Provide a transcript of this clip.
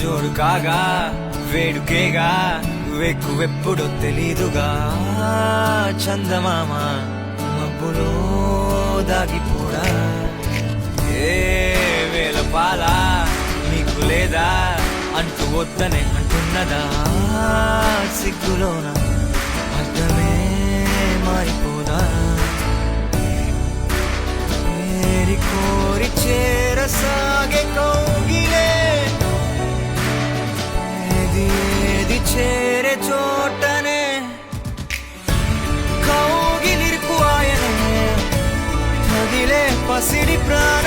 జోడు కాగా వేడుకేగా వెక్కువెప్పుడో తెలీదుగా చందమామ మబ్బులో దాగిపోడా ఏ వేల పాల నీకు లేదా అంటూ వద్దనే అంటున్నదా సిగ్గులోన అర్థమే మారిపోదా ఏరి కోరి చేరసాగే కౌగిలే ఏది ఏది చేరే చోటనే కౌగిలిరుకు ఆయనే తగిలే పసిడి ప్రాణ